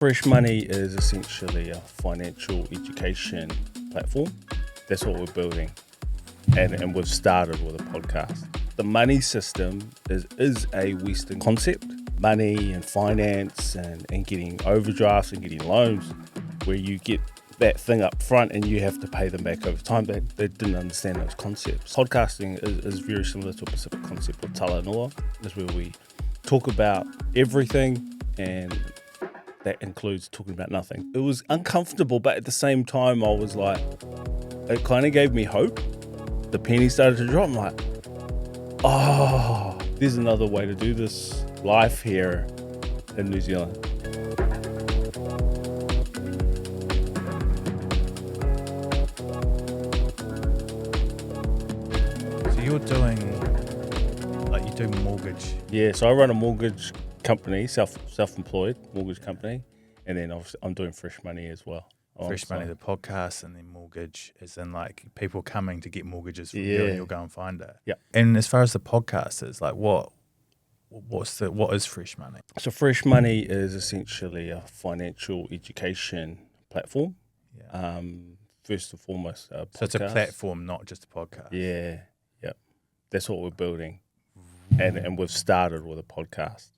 Fresh Moni is essentially a financial education platform. That's what we're building. And we've started with a podcast. The money system is a Western concept. Money and finance and getting overdrafts and getting loans where you get that thing up front and you have to pay them back over time. They didn't understand those concepts. Podcasting is very similar to a Pacific concept of talanoa. That's where we talk about everything, and that includes talking about nothing. It was uncomfortable, but at the same time, I was like, it kind of gave me hope. The penny started to drop. I'm like, oh, there's another way to do this life here in New Zealand. So you're doing, you do mortgage. Yeah, so I run a mortgage company, self-employed mortgage company, and then obviously I'm doing Fresh Moni as well. Fresh Moni, the podcast, and then mortgage is in people coming to get mortgages from you, and you'll go and find it. Yeah. And as far as the podcast is, what is Fresh Moni? So Fresh Moni is essentially a financial education platform. Yeah. First and foremost, a podcast. So it's a platform, not just a podcast. Yeah. That's what we're building, and we've started with a podcast.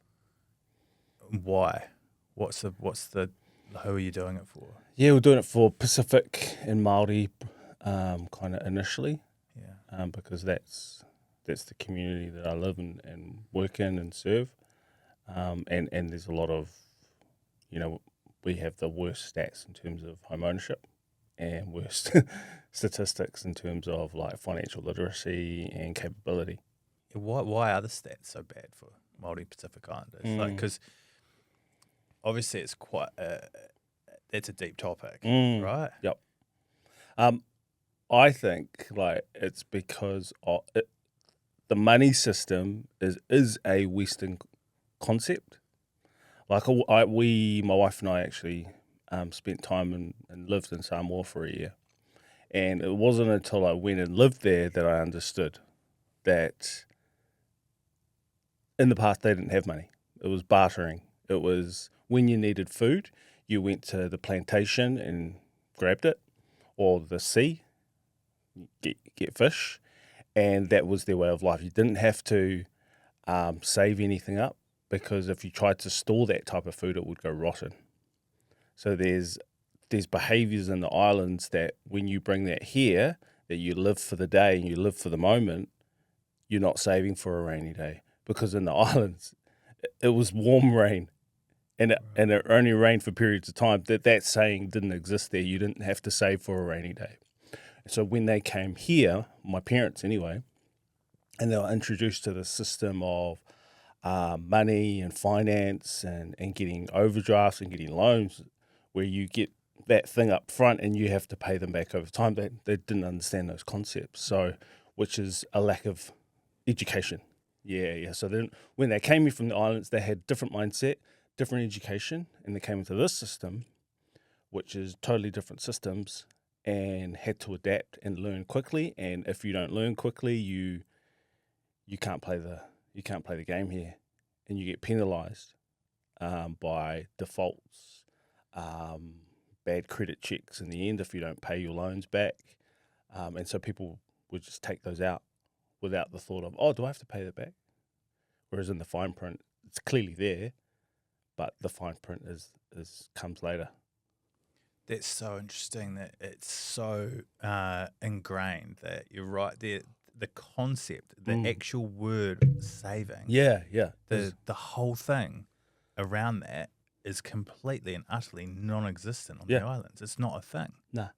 Why? What's the who are you doing it for? Yeah, we're doing it for Pacific and Māori, kind of initially. Yeah. Because that's the community that I live in and work in and serve. And there's a lot of, we have the worst stats in terms of home ownership and worst statistics in terms of financial literacy and capability. Why are the stats so bad for Māori Pacific Islanders? Because obviously it's quite it's a deep topic, right? Yep. I think it's because the money system is a Western concept. My wife and I actually spent time and lived in Samoa for a year, and it wasn't until I went and lived there that I understood that in the past they didn't have money. It was bartering. It was when you needed food, you went to the plantation and grabbed it, or the sea, get fish, and that was their way of life. You didn't have to save anything up, because if you tried to store that type of food, it would go rotten. So there's behaviours in the islands that when you bring that here, that you live for the day and you live for the moment, you're not saving for a rainy day. Because in the islands, it was warm rain, and it only rained for periods of time. That saying didn't exist there. You didn't have to save for a rainy day. So when they came here, my parents anyway, and they were introduced to the system of money and finance and getting overdrafts and getting loans, where you get that thing up front and you have to pay them back over time. They didn't understand those concepts, so which is a lack of education. Yeah. So then when they came here from the islands, they had different mindset, different education, and they came into this system, which is totally different systems, and had to adapt and learn quickly. And if you don't learn quickly, you can't play the game here, and you get penalised by defaults, bad credit checks in the end if you don't pay your loans back, and so people would just take those out without the thought of, do I have to pay that back? Whereas in the fine print, it's clearly there, but the fine print comes later. That's so interesting that it's so ingrained that you're right there. The concept, the actual word saving. Yeah. The whole thing around that is completely and utterly non-existent on the islands. It's not a thing. Nah.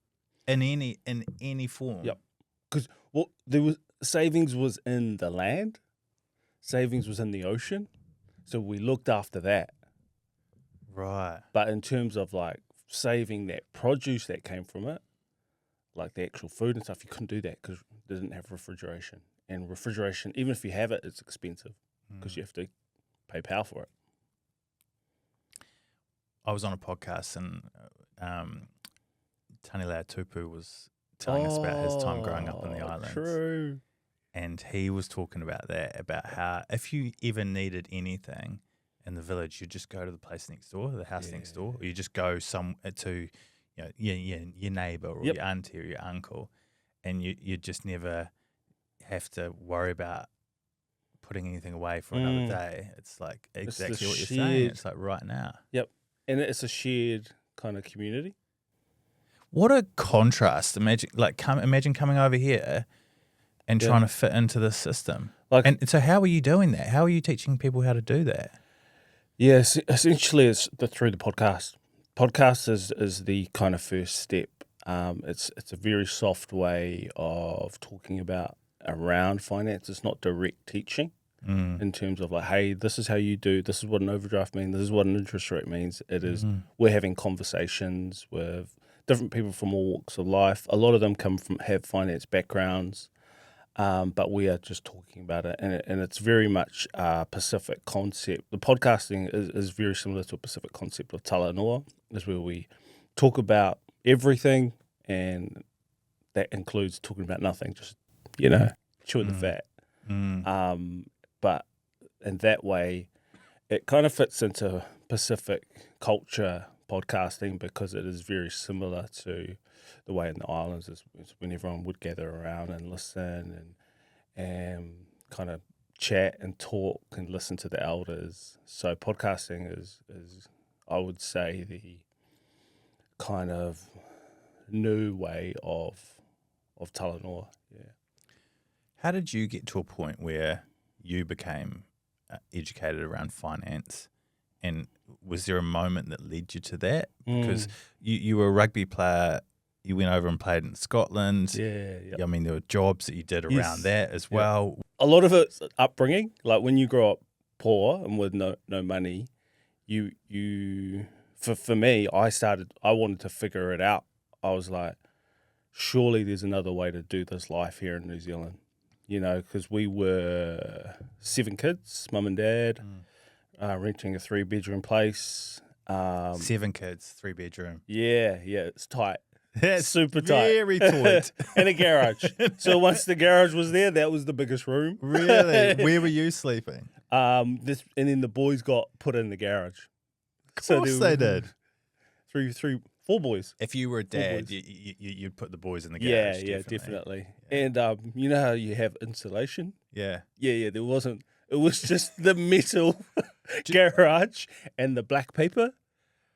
In any form. Yep. Because savings was in the land, savings was in the ocean, so we looked after that. Right. But in terms of saving that produce that came from it, the actual food and stuff, you couldn't do that because they didn't have refrigeration. And refrigeration, even if you have it, it's expensive because you have to pay power for it. I was on a podcast and Tanilea Tupu was telling us about his time growing up in the islands. True. And he was talking about that, about how if you ever needed anything in the village, you just go to the place next door, the house next door, or you just go to your neighbour or your auntie or your uncle, and you just never have to worry about putting anything away for another day. It's like exactly what you're saying. It's like right now. Yep. And it's a shared kind of community. What a contrast! Imagine coming over here and trying to fit into this system. And so, how are you doing that? How are you teaching people how to do that? Yes, essentially, it's through the podcast. Podcast is the kind of first step. It's a very soft way of talking about around finance. It's not direct teaching in terms of like, hey, this is how you do. This is what an overdraft means. This is what an interest rate means. It is we're having conversations with different people from all walks of life. A lot of them have finance backgrounds. But we are just talking about it, and it's very much a Pacific concept. The podcasting is very similar to a Pacific concept of talanoa, is where we talk about everything, and that includes talking about nothing, just, chewing the fat. But in that way, it kind of fits into Pacific culture podcasting because it is very similar to the way in the islands is when everyone would gather around and listen and kind of chat and talk and listen to the elders. So podcasting is I would say, the kind of new way of talanoa. Yeah. How did you get to a point where you became educated around finance? And was there a moment that led you to that? Because you were a rugby player. You went over and played in Scotland. Yeah. I mean, there were jobs that you did around that as well. A lot of it's upbringing. Like when you grow up poor and with no money, for me, I wanted to figure it out. I was like, surely there's another way to do this life here in New Zealand. Because we were 7 kids, mum and dad, renting a 3-bedroom place. 7 kids, 3-bedroom. Yeah, it's tight. That's super tight. Very tight. And a garage. So once the garage was there, that was the biggest room. Really? Where were you sleeping? And then the boys got put in the garage. Of course they did. 4 boys. If you were a dad, you'd put the boys in the garage. Yeah, definitely. And you know how you have insulation? Yeah. Yeah, there wasn't. It was just the metal garage and the black paper.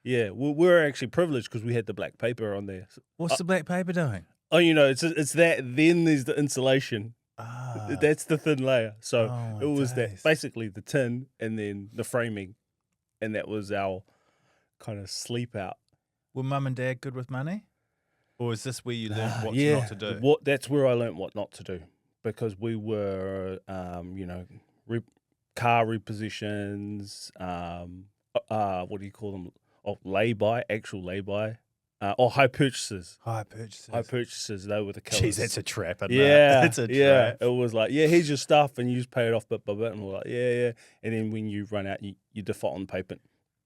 Yeah, we were actually privileged because we had the black paper on there. What's the black paper doing? Oh, it's that. Then there's the insulation. Ah. That's the thin layer. So Oh, it was days. that basically the tin and then the framing, and that was our kind of sleep out. Were mum and dad good with money? Or is this where you learned what not to do? That's where I learned what not to do, because we were, car repositions, what do you call them? Actual lay-by, or high purchases. High purchases. High purchases, they were the killers. Jeez, that's a trap, isn't Yeah, it? It's a trap. yeah. It was like, here's your stuff, and you just pay it off bit by bit, and we're like, yeah. And then when you run out, you default on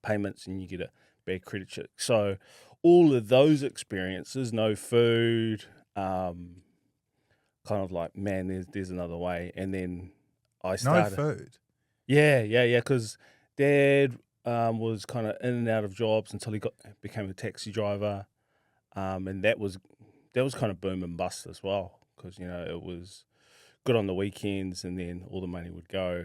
payments, and you get a bad credit check. So all of those experiences, no food, kind of like, man, there's another way. And then I started. No food? Yeah, because Dad was kind of in and out of jobs until he became a taxi driver, and that was kind of boom and bust as well, because it was good on the weekends, and then all the money would go,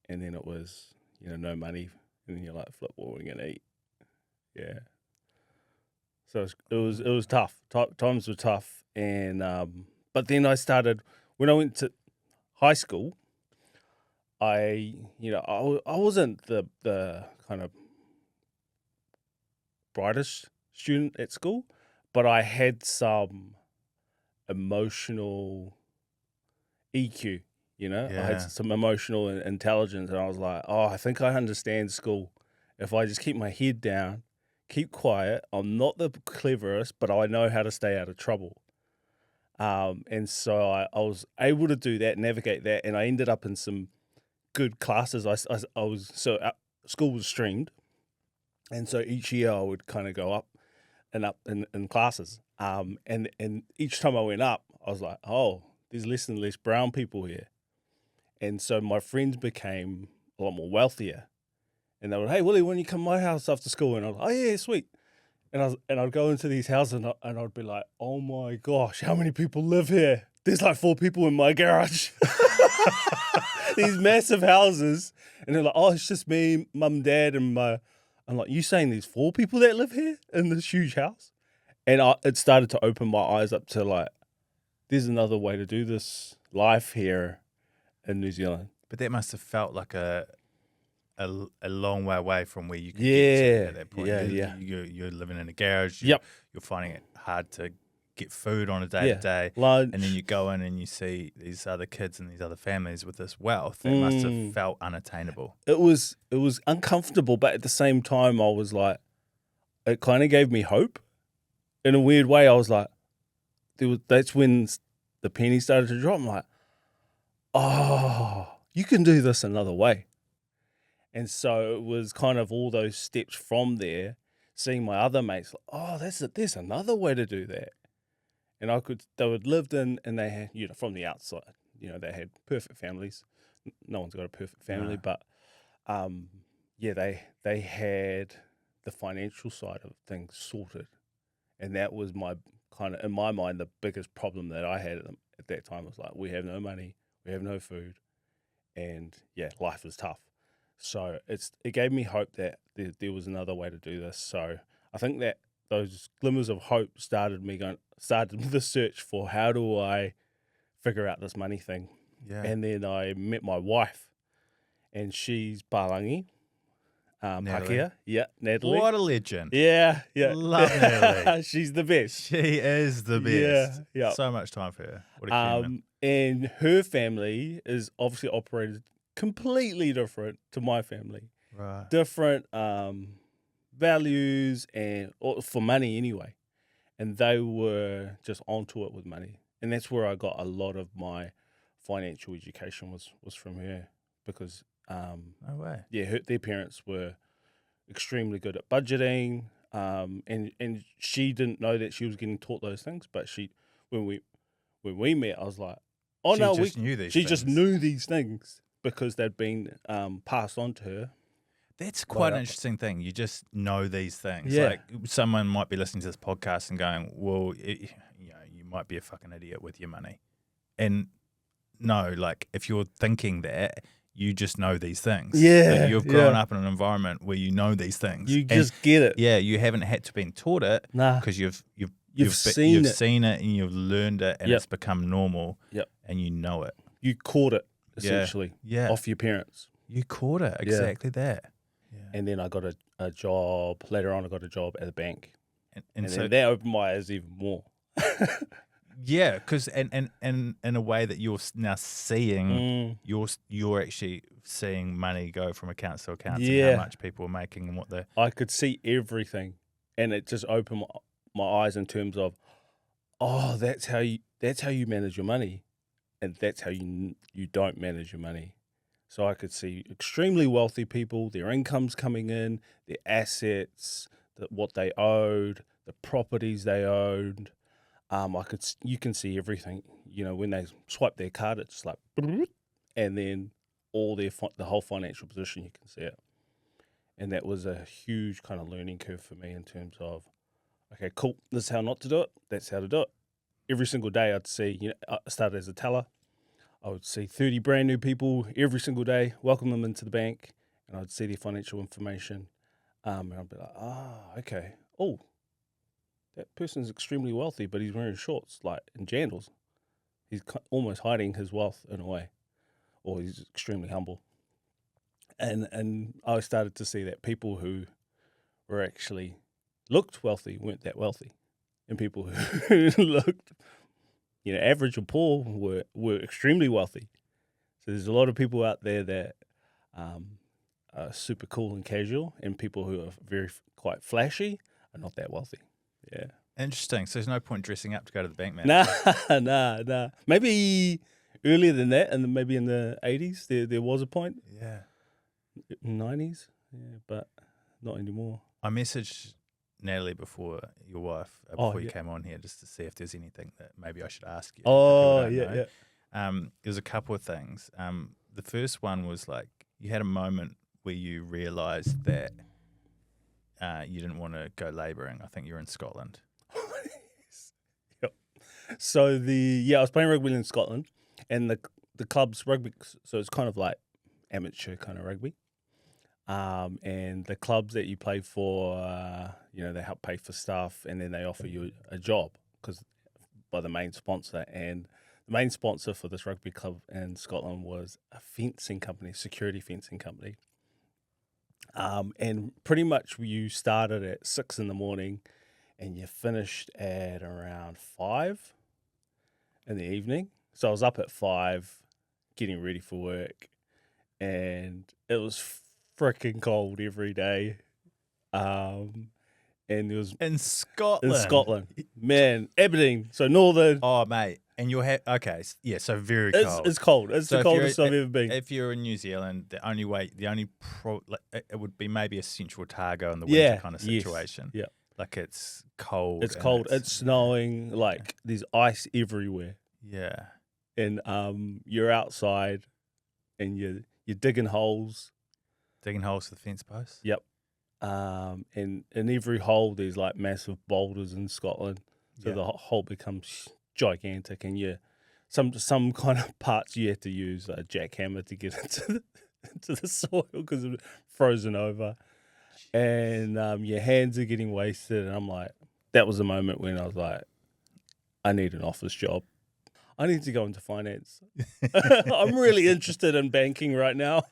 and then it was no money, and then you're like, flip, what are we gonna eat? Yeah. So it was tough. Times were tough, and but then I started when I went to high school. I wasn't the kind of brightest student at school, but I had some emotional EQ, I had some emotional intelligence, and I was like, I think I understand school. If I just keep my head down, keep quiet, I'm not the cleverest, but I know how to stay out of trouble. And so I was able to do that, navigate that, and I ended up in some good classes. School was streamed, and so each year I would kind of go up in classes. And each time I went up, I was like, there's less and less brown people here, and so my friends became a lot more wealthier, And they were, hey, Willie, when you come to my house after school? And I was like, oh, yeah, sweet. And I'd go into these houses and I'd be like, oh, my gosh, how many people live here? There's like 4 people in my garage. These massive houses. And they're like, oh, it's just me, mum, dad, and my... I'm like, you saying there's 4 people that live here in this huge house? And it started to open my eyes up to like, there's another way to do this life here in New Zealand. But that must have felt like a long way away from where you could get to at that point. Yeah. You're living in a garage. Yep. You're finding it hard to get food on a day-to-day. Lunch. And then you go in and you see these other kids and these other families with this wealth. That must have felt unattainable. It was uncomfortable, but at the same time, I was like, it kind of gave me hope. In a weird way, I was like, that's when the penny started to drop. I'm like, oh, you can do this another way. And so it was kind of all those steps from there, seeing my other mates, like, oh, there's another way to do that. And they had lived in, and they had, from the outside, they had perfect families. No one's got a perfect family, but they had the financial side of things sorted. And that was my kind of, in my mind, the biggest problem that I had at that time was like, we have no money, we have no food, and life is tough. So it gave me hope that there was another way to do this. So I think that those glimmers of hope started the search for how do I figure out this money thing. Yeah. And then I met my wife, and she's Palangi. Pakia. Yeah, Natalie. What a legend. Yeah. Love Natalie. She's the best. She is the best. Yeah. So much time for her. What a human. And her family is obviously operated completely different to my family. Right. Different values or for money anyway. And they were just onto it with money. And that's where I got a lot of my financial education was from her, because no way. Yeah, their parents were extremely good at budgeting, and she didn't know that she was getting taught those things. But when we met, I was like, oh no, she just knew these things because they'd been passed on to her. That's quite an interesting thing. You just know these things. Yeah. Like, someone might be listening to this podcast and going, well, you might be a fucking idiot with your money. And no, like, if you're thinking that, you just know these things. Yeah. Like, you've grown up in an environment where you know these things. You just get it. Yeah, you haven't had to been taught it. Nah. Because you've seen it and you've learned it, and it's become normal. Yep. And you know it. You caught it, essentially, off your parents. You caught it, exactly that. Yeah. And then I got a job. Later on, I got a job at a bank. And so then that opened my eyes even more. Yeah, because and in a way that you're now seeing, you're actually seeing money go from accounts to accounts, and how much people are making and what they're... I could see everything, and it just opened my eyes in terms of, oh, that's how you manage your money, and that's how you don't manage your money. So I could see extremely wealthy people, their incomes coming in, their assets, what they owed, the properties they owned. You can see everything. When they swipe their card, it's just like, and then the whole financial position, you can see it. And that was a huge kind of learning curve for me in terms of, okay, cool, this is how not to do it. That's how to do it. Every single day I'd see, I started as a teller. I would see 30 brand new people every single day, welcome them into the bank, and I'd see their financial information. And I'd be like, okay. Oh, that person's extremely wealthy, but he's wearing shorts, like, and jandals. He's almost hiding his wealth in a way, or he's extremely humble. And I started to see that people who were actually looked wealthy weren't that wealthy, and people who looked, average or poor were extremely wealthy. So there's a lot of people out there that are super cool and casual, and people who are quite flashy are not that wealthy. Yeah. Interesting. So there's no point dressing up to go to the bank, man. Nah. Maybe earlier than that, and maybe in the 80s, there was a point. Yeah. 90s, but not anymore. I messaged Natalie before your wife, you came on here, just to see if there's anything that maybe I should ask you. Oh, yeah. There's a couple of things. The first one was like, you had a moment where you realised that you didn't want to go labouring? I think you're in Scotland. Yep. So I was playing rugby in Scotland, and the club's rugby, so it's kind of like amateur kind of rugby. And the clubs that you play for, they help pay for stuff, and then they offer you a job by the main sponsor. And the main sponsor for this rugby club in Scotland was a fencing company, security fencing company. And pretty much you started at 6 a.m. and you finished at around 5 in the evening. So I was up at 5 getting ready for work, and it was freaking cold every day. And it was In Scotland. in Scotland, man, Aberdeen, so northern. Oh, mate. And you'll have, okay, so very It's cold. it's cold. It's So the if you're- coldest I've ever been. If you're in New Zealand, it would be maybe a Central Otago in the Yeah, winter kind of yes, situation. yeah. Like it's cold. It's and cold. It's snowing. Like there's ice everywhere, yeah. and you're outside, and you're digging holes. Digging holes for the fence posts. Yep. And in every hole there's like massive boulders in Scotland, so Yeah. the hole becomes gigantic, and some kind of parts you have to use a jackhammer to get into the soil because it's frozen over, and your hands are getting wasted. And I'm like, that was the moment when I was like, I need an office job. I need to go into finance. I'm really interested in banking right now.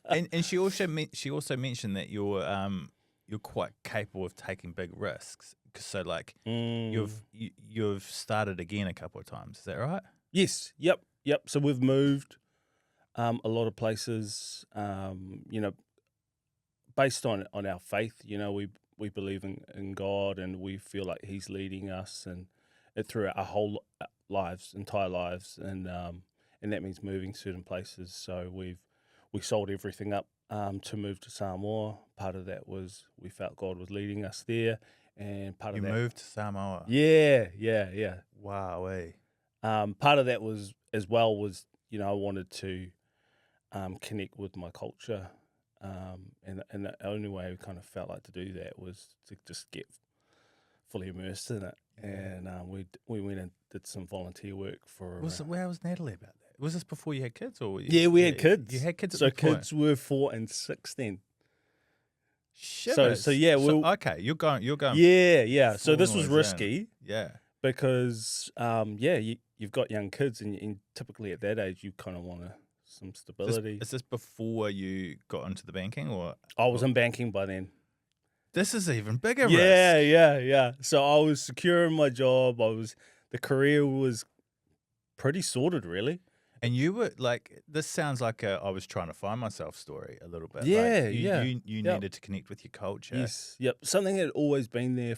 And she also mentioned that you're quite capable of taking big risks. So like you've started again a couple of times. Is that right? Yes. Yep. So we've moved a lot of places. Based on our faith. We believe in God, and we feel like He's leading us and throughout our whole entire lives, and that means moving certain places. So we sold everything up to move to Samoa. Part of that was we felt God was leading us there, and part You of that moved to Samoa. yeah. Wow. Part of that was I wanted to connect with my culture, and the only way I kind of felt like to do that was to just get fully immersed in it. And we went and did some volunteer work for. Where was Natalie about that? Was this before you had kids, or Yeah, we had kids. You had kids. So at the point? kids were 4 and 6 then. Shivers. So yeah, okay, you're going. Yeah. So this was full noise in. risky Yeah. because you've got young kids, and typically at that age you kind of want some stability. Is this before you got into the banking, or I was in banking by then. this is even bigger risk? Yeah. So I was secure in my job. The career was pretty sorted, really. And you were like, this sounds like I was trying to find myself story a little bit. Yeah, like yeah. You Yep. needed to connect with your culture. Yes, yep. Something had always been there.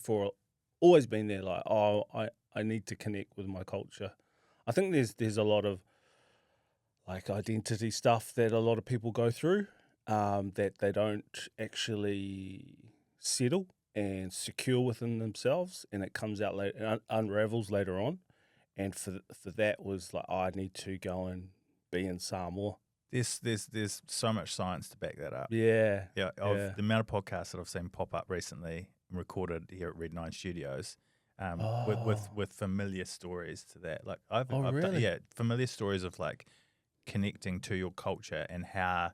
Like, I need to connect with my culture. I think there's a lot of like identity stuff that a lot of people go through, that they don't actually settle and secure within themselves, and it comes out later, unravels later on. And for that was like, I need to go and be in Samoa. There's so much science to back that up. Yeah. The amount of podcasts that I've seen pop up recently, recorded here at Red 9 Studios, with familiar stories to that. Like I've done, really? familiar stories of like connecting to your culture and how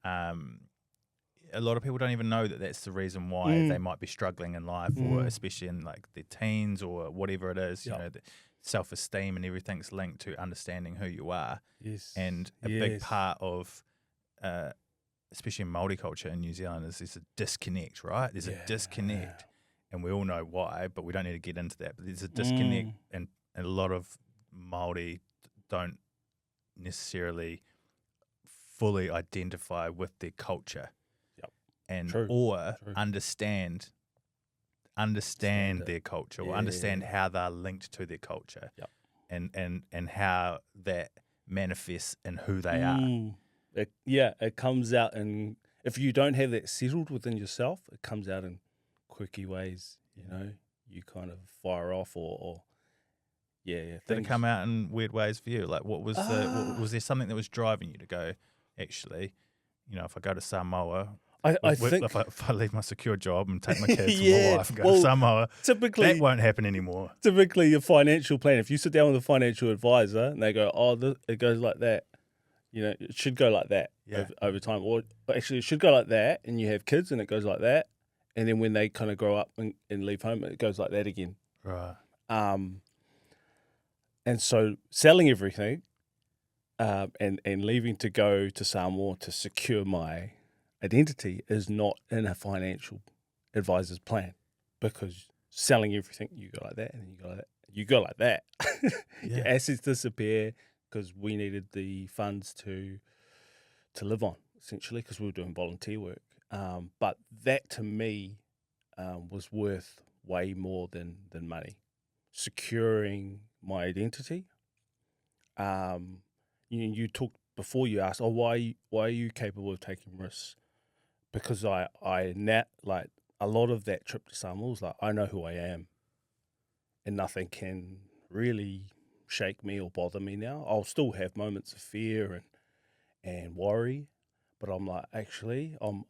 a lot of people don't even know that that's the reason why they might be struggling in life, or especially in like their teens or whatever it is. You know, the self-esteem and everything's linked to understanding who you are. Yes. And a big part of, especially in Māori culture in New Zealand, is there's a disconnect, right? There's a disconnect, and we all know why, but we don't need to get into that. But there's a disconnect, and a lot of Māori don't necessarily fully identify with their culture, and or understand their culture, or understand how they're linked to their culture, and how that manifests in who they are. It comes out, and if you don't have that settled within yourself, it comes out in quirky ways. You kind of fire off, or Did it come out in weird ways for you? Like, what was was there something that was driving you to go, actually, if I go to Samoa, I think if I leave my secure job and take my kids and Yeah, my wife and go to Samoa, typically that won't happen anymore. typically your financial plan, if you sit down with a financial advisor and they go, it goes like that, it should go like that over time. Or actually, it should go like that, and you have kids and it goes like that. And then when they kind of grow up and leave home, it goes like that again. Right. And so selling everything and leaving to go to Samoa to secure my identity is not in a financial advisor's plan, because selling everything, you go like that, and then you go like that. You go like that. Your assets disappear because we needed the funds to live on, essentially, because we were doing volunteer work. But that to me was worth way more than money. Securing my identity. You talked before, you asked, why are you capable of taking risks? Because I like a lot of that trip to Samoa was like, I know who I am, and nothing can really shake me or bother me now. I'll still have moments of fear and worry, but I'm like, actually, I'm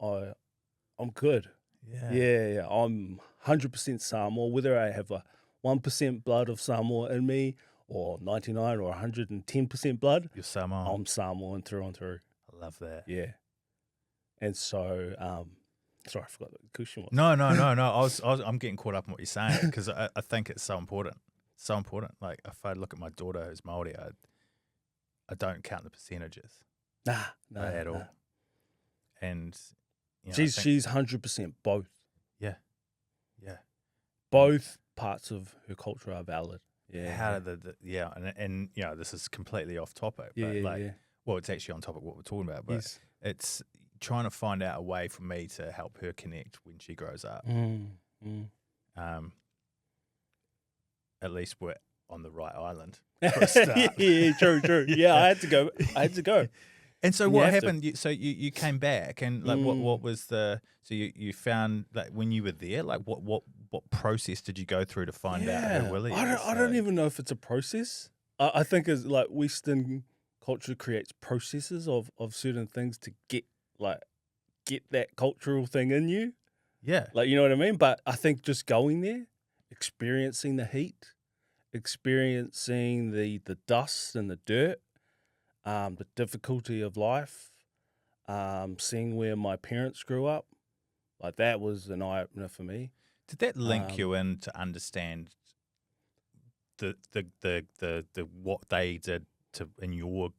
good. Yeah. I'm 100% Samoa, whether I have a 1% blood of Samoa in me or 99 or 110% blood. You're Samoan. I'm Samoan through and through. I love that. Yeah. And so, sorry, I forgot what the question was. No. I'm getting caught up in what you're saying, because I think it's so important. So important. Like, if I look at my daughter who's Māori, I don't count the percentages. No, at all. And she's 100% both. Yeah. Both parts of her culture are valid. Yeah. How and this is completely off topic, but well, it's actually on topic what we're talking about, but it's trying to find out a way for me to help her connect when she grows up. At least we're on the right island for a start. Yeah, true. Yeah, I had to go. And so what happened? You came back, and like what was you found, like, when you were there, like what process did you go through to find out who Willie is? I don't even know if it's a process. I think it's like Western culture creates processes of certain things to get that cultural thing in you. Yeah. Like, you know what I mean? But I think just going there, experiencing the heat, experiencing the dust and the dirt, the difficulty of life, seeing where my parents grew up, like, that was an eye-opener for me. Did that link you in to understand the what they did in your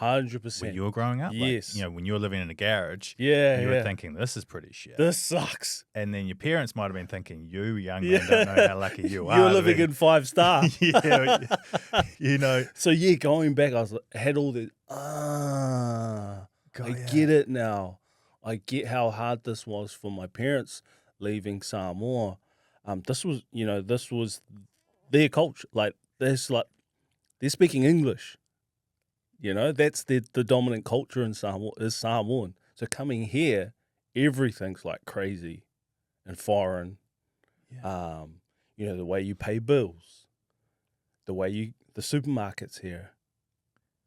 100%. when you were growing up? Yes. Like, when you were living in a garage, you were thinking, this is pretty shit. This sucks. And then your parents might have been thinking, you young man don't know how lucky you are. You're living in 5-star. So going back, I had all this. Get it now. I get how hard this was for my parents leaving Samoa. This was their culture. Like, they're speaking English. That's the dominant culture in Samoa is Samoan. So coming here, everything's like crazy and foreign. Yeah. The way you pay bills, the the supermarkets here,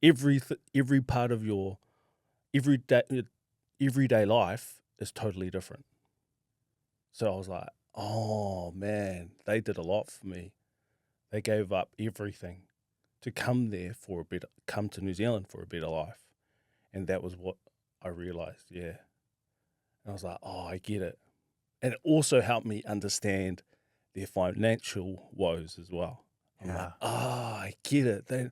every part of your everyday life is totally different. So I was like, oh man, they did a lot for me. They gave up everything to come to New Zealand for a better life. And that was what I realized, And I was like, oh, I get it. And it also helped me understand their financial woes as well. I'm like, I get it. They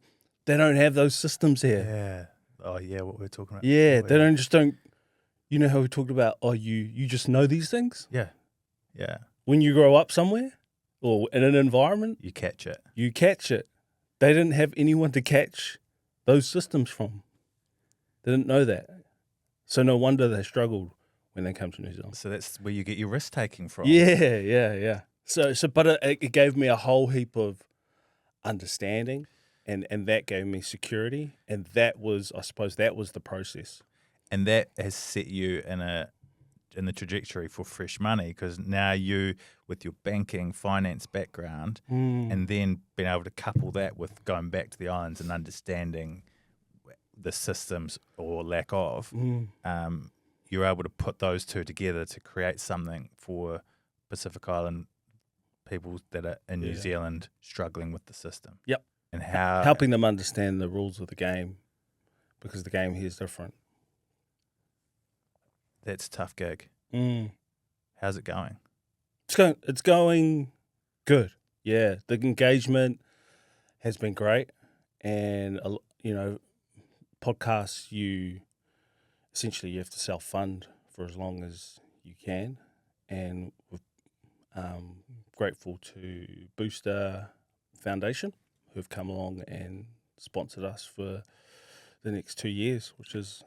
don't have those systems here. Yeah. Oh, yeah, what we're talking about. Yeah, they don't, you know how we talked about, you just know these things? Yeah. Yeah. When you grow up somewhere or in an environment, you catch it. They didn't have anyone to catch those systems from. They didn't know that. So no wonder they struggled when they come to New Zealand. So that's where you get your risk taking from. Yeah. But it gave me a whole heap of understanding, and that gave me security, and I suppose that was the process. And that has set you in the trajectory for Fresh Money, because now you, with your banking, finance background, and then being able to couple that with going back to the islands and understanding the systems or lack of, you're able to put those two together to create something for Pacific Island people that are in New Zealand struggling with the system. Yep. And how helping them understand the rules of the game, because the game here is different. That's a tough gig. Mm. How's it going? It's going good. Yeah, the engagement has been great, and podcasts, you have to self-fund for as long as you can, and we're grateful to Booster Foundation, who've come along and sponsored us for the next 2 years, which is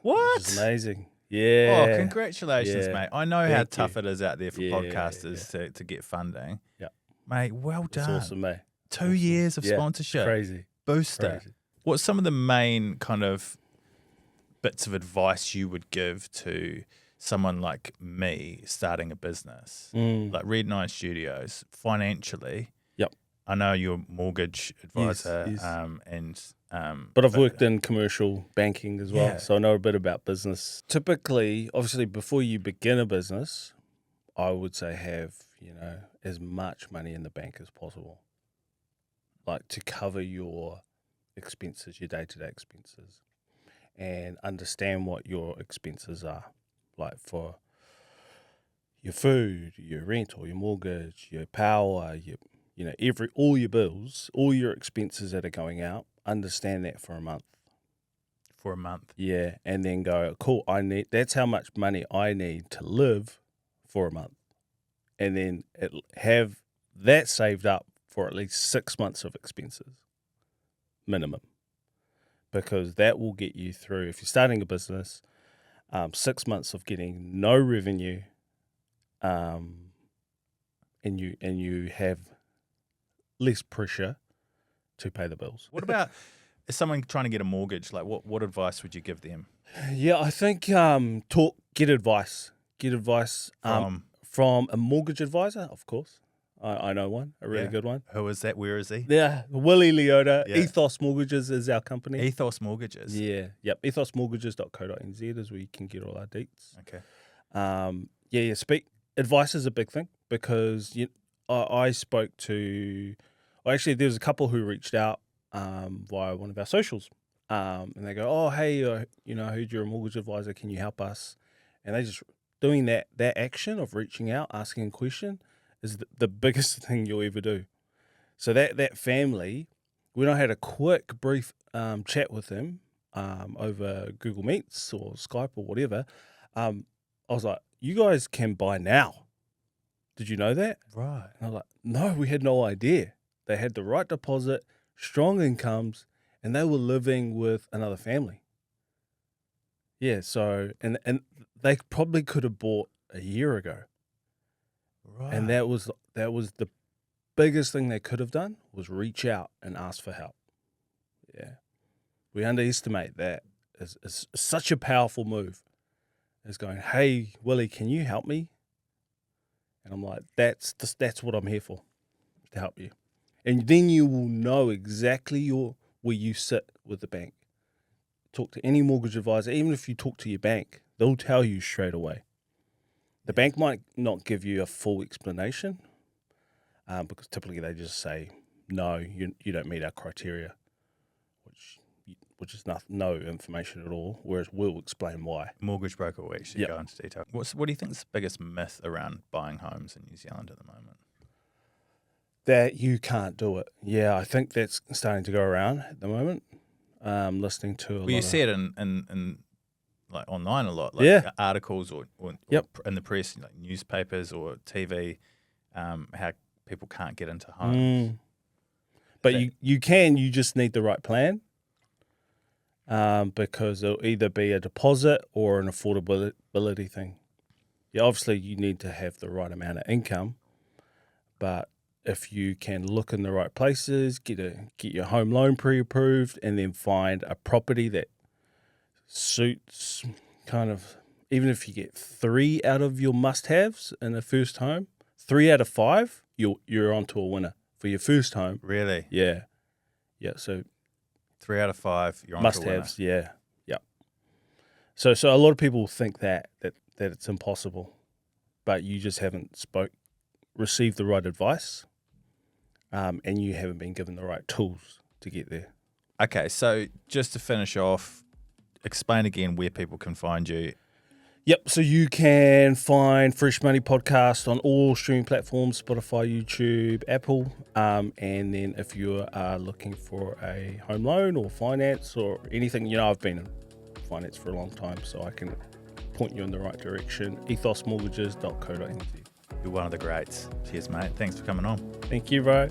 amazing. Yeah. Oh, congratulations, Yeah. mate. I know how Thank tough you. it is out there for Yeah, podcasters to get funding. Yeah. Mate, well It's done. awesome, mate. 2 years of sponsorship. Crazy. Booster. Crazy. What's some of the main kind of bits of advice you would give to someone like me starting a business, like Red 9 Studios, financially? Yep. I know you're a mortgage advisor, yes. But I've worked in commercial banking as well, so I know a bit about business. Typically, obviously, before you begin a business, I would say have, as much money in the bank as possible, like to cover your expenses, your day-to-day expenses, and understand what your expenses are, like for your food, your rent or your mortgage, your power, all your bills, all your expenses that are going out. Understand that for a month. For a month. Yeah, and then go, cool, that's how much money I need to live for a month. And then have that saved up for at least 6 months of expenses, minimum. Because that will get you through, if you're starting a business, 6 months of getting no revenue, and you have less pressure to pay the bills. What about if someone trying to get a mortgage? Like, what advice would you give them? Yeah, I think get advice. Get advice from a mortgage advisor, of course. I know one, a really good one. Who is that? Where is he? Yeah, Willie Leota. Yeah. Ethos Mortgages is our company. Ethos Mortgages. Yeah, yep. ethosmortgages.co.nz is where you can get all our deets. Okay. Advice is a big thing, because I spoke to. Actually, there was a couple who reached out via one of our socials, and they go, "Oh, hey, I heard you're a mortgage advisor. Can you help us?" And they just doing that action of reaching out, asking a question, is the biggest thing you'll ever do. So that family, when I had a quick, brief chat with them over Google Meets or Skype or whatever, I was like, "You guys can buy now. Did you know that?" Right. And I'm like, "No, we had no idea." They had the right deposit, strong incomes, and they were living with another family. Yeah, so and they probably could have bought a year ago. Right. And that was the biggest thing they could have done, was reach out and ask for help. Yeah. We underestimate that. It's such a powerful move. It's going, "Hey, Willie, can you help me?" And I'm like, that's what I'm here for, to help you. And then you will know exactly where you sit with the bank. Talk to any mortgage advisor. Even if you talk to your bank, they'll tell you straight away. The bank might not give you a full explanation, because typically they just say, "No, you don't meet our criteria," which is no information at all, whereas we'll explain why. Mortgage broker will actually go into detail. What do you think is the biggest myth around buying homes in New Zealand at the moment? That you can't do it. Yeah, I think that's starting to go around at the moment. Listening to a lot. Well, you see it in like online a lot, like articles or in the press, like newspapers or TV, how people can't get into homes. But you can. You just need the right plan. Because it'll either be a deposit or an affordability thing. Yeah, obviously you need to have the right amount of income, but if you can look in the right places, get your home loan pre-approved, and then find a property that suits kind of, even if you get 3 out of your must-haves in a first home, 3 out of 5, you're onto a winner for your first home. Really? Yeah. Yeah, so 3 out of 5, you're on must-haves, yeah. So a lot of people think that that it's impossible, but you just haven't received the right advice, and you haven't been given the right tools to get there. Okay, so just to finish off, explain again where people can find you. Yep, so you can find Fresh Moni podcast on all streaming platforms, Spotify, YouTube, Apple, and then if you are looking for a home loan or finance or anything, I've been in finance for a long time, so I can point you in the right direction, ethosmortgages.co.nz. You're one of the greats. Cheers, mate. Thanks for coming on. Thank you, bro.